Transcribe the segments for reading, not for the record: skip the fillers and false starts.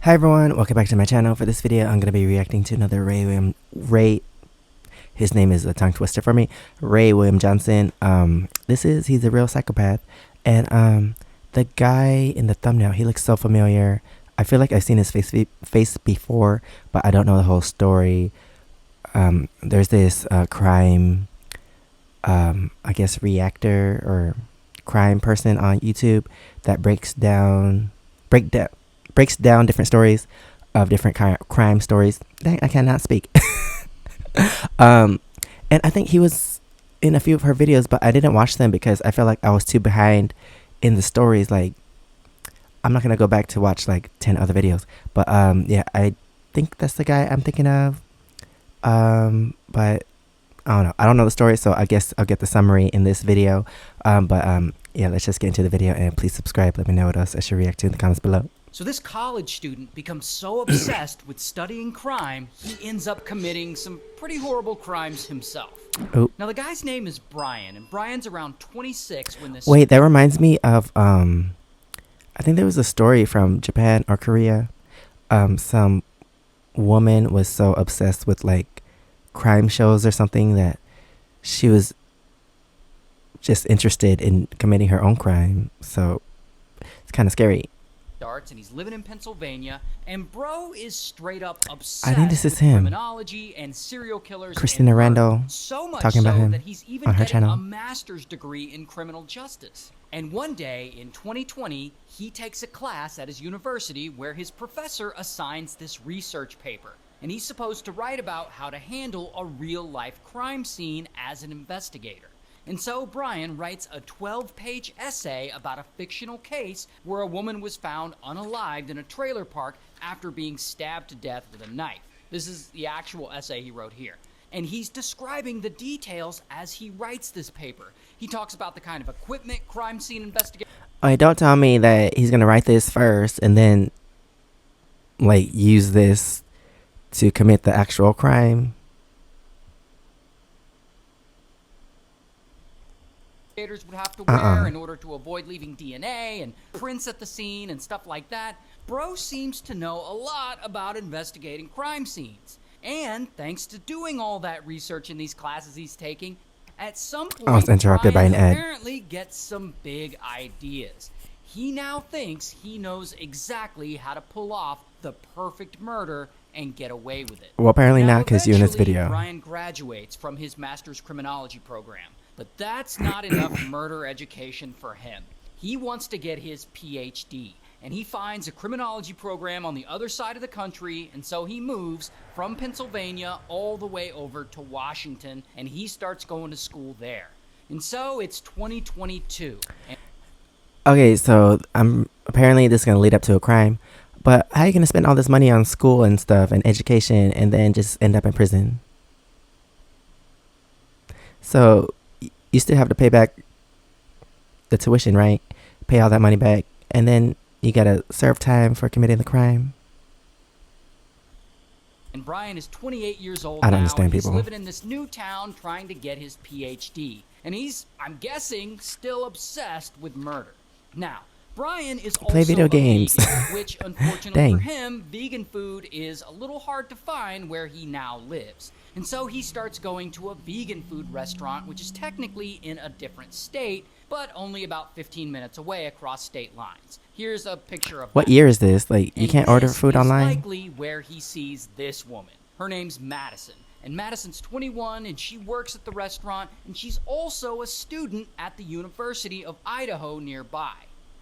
Hi everyone, welcome back to my channel. For this video, I'm going to be reacting to another his name is a tongue twister for me, Ray William Johnson. He's a real psychopath. And the guy in the thumbnail, he looks so familiar. I feel like I've seen his face before, but I don't know the whole story. There's this crime, I guess reactor or crime person on YouTube that breaks down different stories of different crime stories. Dang, I cannot speak. And I think he was in a few of her videos, but I didn't watch them because I felt like I was too behind in the stories. Like, I'm not gonna go back to watch like 10 other videos. But yeah, I think that's the guy I'm thinking of. But I don't know. I don't know the story, so I guess I'll get the summary in this video. Yeah, let's just get into the video, and please subscribe. Let me know what else I should react to in the comments below. So this college student becomes so obsessed with studying crime, he ends up committing some pretty horrible crimes himself. Oh. Now the guy's name is Brian, and Brian's around 26 when this... Wait, that reminds me of, I think there was a story from Japan or Korea. Some woman was so obsessed with like crime shows or something that she was just interested in committing her own crime. So it's kind of scary. And he's living in Pennsylvania, and bro is straight up obsessed I think this is with him. Criminology and serial killers. Christina Randall, so much talking about him that he's even on her getting channel. a master's degree in criminal justice. And one day in 2020, he takes a class at his university where his professor assigns this research paper, and he's supposed to write about how to handle a real-life crime scene as an investigator. And so Brian writes a 12-page essay about a fictional case where a woman was found unalived in a trailer park after being stabbed to death with a knife. This is the actual essay he wrote here. And he's describing the details as he writes this paper. He talks about the kind of equipment crime scene investigators... Oh, don't tell me that he's going to write this first and then, like, use this to commit the actual crime. would have to wear in order to avoid leaving DNA and prints at the scene and stuff like that. Bro seems to know a lot about investigating crime scenes. And thanks to doing all that research in these classes he's taking, at some point, I was interrupted by an ad. Apparently gets some big ideas. He now thinks he knows exactly how to pull off the perfect murder and get away with it. Well, apparently not, because you in this video. Brian graduates from his master's criminology program. But that's not enough murder education for him. He wants to get his PhD, and he finds a criminology program on the other side of the country, and so he moves from Pennsylvania all the way over to Washington, and he starts going to school there. And so it's 2022. Okay, so apparently this is going to lead up to a crime, but how are you going to spend all this money on school and stuff and education and then just end up in prison? So you still have to pay back the tuition, right? Pay all that money back, and then you gotta serve time for committing the crime. And Brian is 28 years old I don't now, understand and he's people. living in this new town trying to get his PhD. And he's, I'm guessing, still obsessed with murder. Now, Brian is also play video games, vegan, which unfortunately for him, vegan food is a little hard to find where he now lives. And so he starts going to a vegan food restaurant, which is technically in a different state, but only about 15 minutes away across state lines. Here's a picture of what year is this? Like, you can't order food online? This is likely where he sees this woman. Her name's Madison. And Madison's 21, and she works at the restaurant, and she's also a student at the University of Idaho nearby.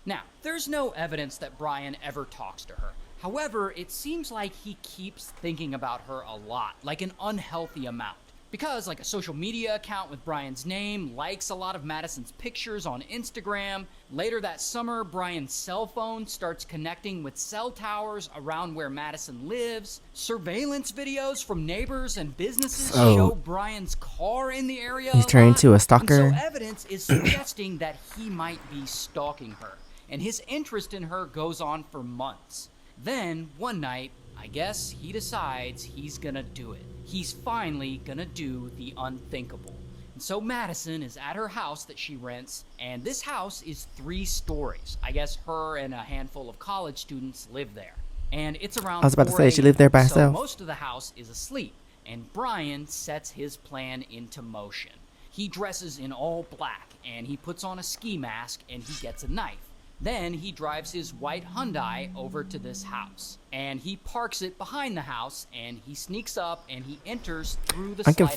Now, there's no evidence that Brian ever talks to her. However, it seems like he keeps thinking about her a lot, like an unhealthy amount. Because, like, a social media account with Brian's name likes a lot of Madison's pictures on Instagram. Later that summer, Brian's cell phone starts connecting with cell towers around where Madison lives. Surveillance videos from neighbors and businesses show Brian's car in the area. He's turned into a stalker. And so evidence is suggesting that he might be stalking her. And his interest in her goes on for months. Then, one night, I guess he decides he's gonna do it. He's finally gonna do the unthinkable. And so Madison is at her house that she rents, and this house is 3 stories. I guess her and a handful of college students live there. and it's around I was about to 4 say, she lived there by a.m., herself. So most of the house is asleep, and Brian sets his plan into motion. He dresses in all black, and he puts on a ski mask, and he gets a knife. Then he drives his white Hyundai over to this house, and he parks it behind the house, and he sneaks up, and he enters through the I'm sliding glass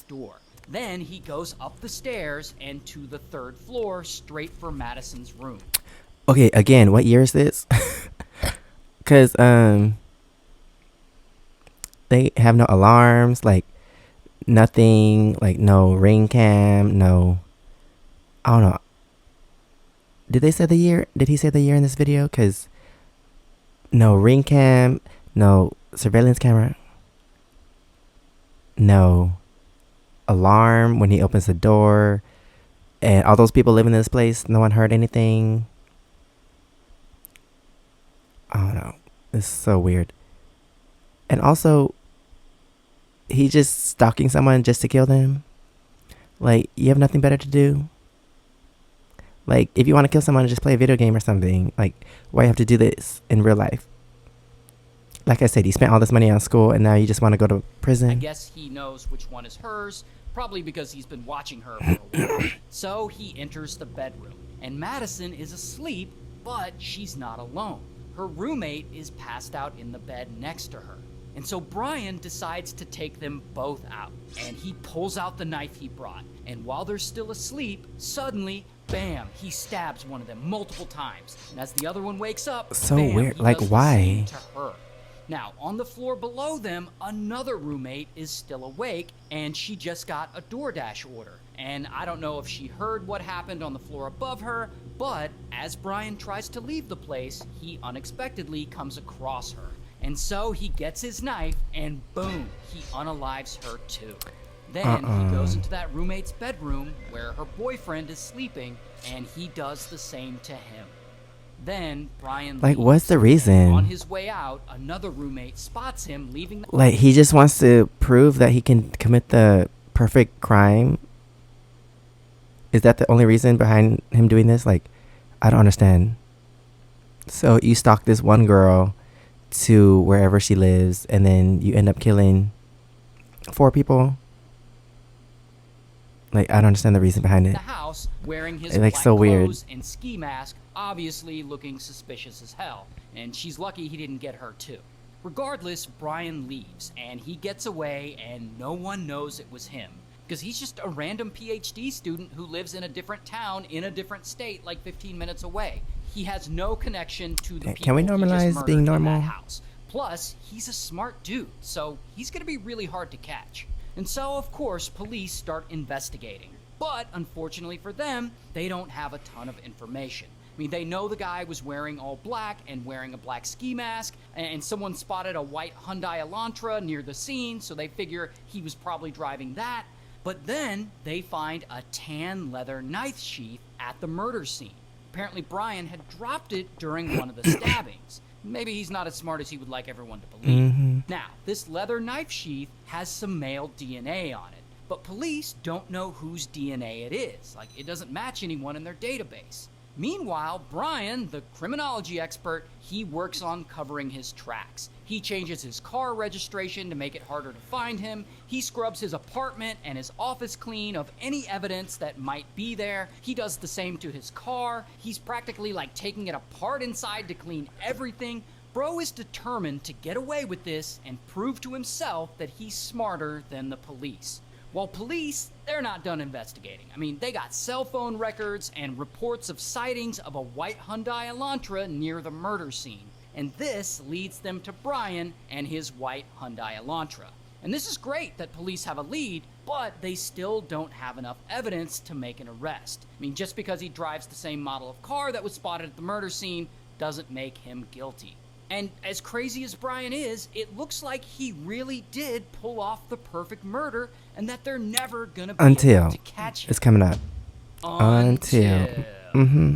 confused. door. Then he goes up the stairs and to the 3rd floor, straight for Madison's room. Okay, again, what year is this? Because they have no alarms, like nothing, like no ring cam, no. I don't know. Did they say the year? Did he say the year in this video? Because no ring cam, no surveillance camera, no alarm when he opens the door, and all those people living in this place, no one heard anything. I don't know. It's so weird. And also, he just stalking someone just to kill them. Like, you have nothing better to do. Like, if you want to kill someone, just play a video game or something. Like, why you have to do this in real life? Like I said, he spent all this money on school, and now you just want to go to prison. I guess he knows which one is hers, probably because he's been watching her for a while. So he enters the bedroom, and Madison is asleep, but she's not alone. Her roommate is passed out in the bed next to her. And so Brian decides to take them both out, and he pulls out the knife he brought. And while they're still asleep, suddenly, bam, he stabs one of them multiple times. And as the other one wakes up, So bam, weird. he Like, does the why? same to her. Now, on the floor below them, another roommate is still awake, and she just got a DoorDash order. And I don't know if she heard what happened on the floor above her, but as Brian tries to leave the place, he unexpectedly comes across her. And so he gets his knife, and boom, he unalives her too. Then he goes into that roommate's bedroom where her boyfriend is sleeping, and he does the same to him. Then Brian Like, leaves. what's the reason? On his way out, another roommate spots him leaving the Like, he just wants to prove that he can commit the perfect crime. Is that the only reason behind him doing this? Like, I don't understand. So you stalk this one girl to wherever she lives, and then you end up killing 4 people. Like, I don't understand the reason behind it. the house wearing his It's, like, black so weird. clothes and ski mask, obviously looking suspicious as hell. And she's lucky he didn't get her too. Regardless, Brian leaves, and he gets away, and no one knows it was him. Because he's just a random PhD student who lives in a different town in a different state like 15 minutes away. He has no connection to the people Can we he just normalize murdered being in normal? that house. Plus, he's a smart dude, so he's going to be really hard to catch. And so, of course, police start investigating. But, unfortunately for them, they don't have a ton of information. I mean, they know the guy was wearing all black and wearing a black ski mask, and someone spotted a white Hyundai Elantra near the scene, so they figure he was probably driving that. But then they find a tan leather knife sheath at the murder scene. Apparently, Brian had dropped it during one of the stabbings. Maybe he's not as smart as he would like everyone to believe. Now, this leather knife sheath has some male DNA on it, but police don't know whose DNA it is. Like, it doesn't match anyone in their database. Meanwhile, Brian, the criminology expert, he works on covering his tracks. He changes his car registration to make it harder to find him. He scrubs his apartment and his office clean of any evidence that might be there. He does the same to his car. He's practically like taking it apart inside to clean everything. Bro is determined to get away with this and prove to himself that he's smarter than the police. While police, they're not done investigating. I mean, they got cell phone records and reports of sightings of a white Hyundai Elantra near the murder scene. And this leads them to Brian and his white Hyundai Elantra. And this is great that police have a lead, but they still don't have enough evidence to make an arrest. I mean, just because he drives the same model of car that was spotted at the murder scene doesn't make him guilty. And as crazy as Brian is, it looks like he really did pull off the perfect murder, and that they're never gonna be able to catch him. It's coming up.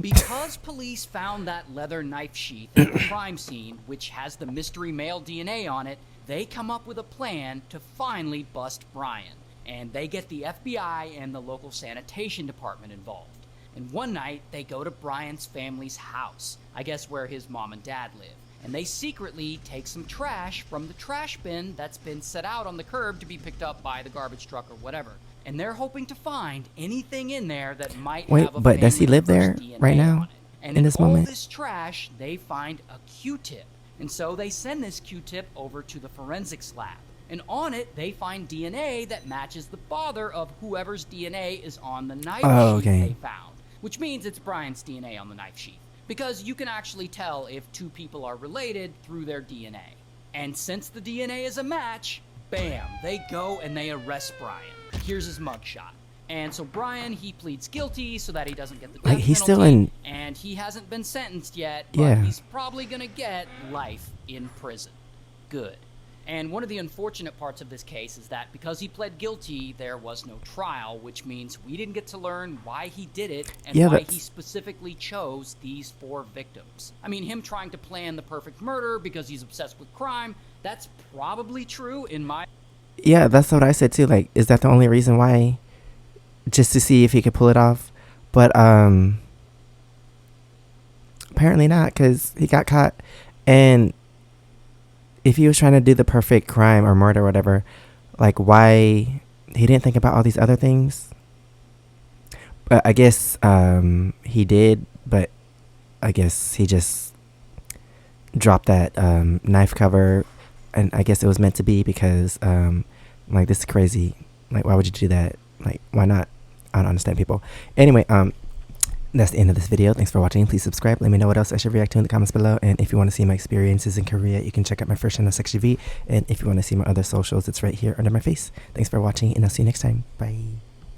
Because police found that leather knife sheath at the crime scene, which has the mystery male DNA on it, they come up with a plan to finally bust Brian. And they get the FBI and the local sanitation department involved. And one night, they go to Brian's family's house, I guess where his mom and dad live. and they secretly take some trash from the trash bin that's been set out on the curb to be picked up by the garbage truck or whatever. And they're hoping to find anything in there that might Wait, have a but does he family live there member's DNA right now? on it. And In this all moment? this trash, they find a Q-tip. And so they send this Q-tip over to the forensics lab. And on it, they find DNA that matches the father of whoever's DNA is on the knife sheath they found. Which means it's Brian's DNA on the knife sheath. Because you can actually tell if two people are related through their DNA. And since the DNA is a match, bam, they go and they arrest Brian. Here's his mugshot. And so Brian, he pleads guilty so that he doesn't get the death penalty. He's still in... And he hasn't been sentenced yet, but Yeah. he's probably gonna get life in prison. Good. And one of the unfortunate parts of this case is that because he pled guilty, there was no trial, which means we didn't get to learn why he did it and why he specifically chose these 4 victims. I mean, him trying to plan the perfect murder because he's obsessed with crime, that's probably true in my... Yeah, that's what I said too. Like, is that the only reason why? Just to see if he could pull it off? But apparently not, because he got caught. And if he was trying to do the perfect crime or murder or whatever, like, why he didn't think about all these other things? But I guess he did, but I guess he just dropped that knife cover, and I guess it was meant to be because like, this is crazy. Like, why would you do that? Like, why not? I don't understand people. Anyway, that's the end of this video. Thanks for watching. Please subscribe. Let me know what else I should react to in the comments below. And if you want to see my experiences in Korea, you can check out my first channel, SEKSHI. And if you want to see my other socials, it's right here under my face. Thanks for watching, and I'll see you next time. Bye.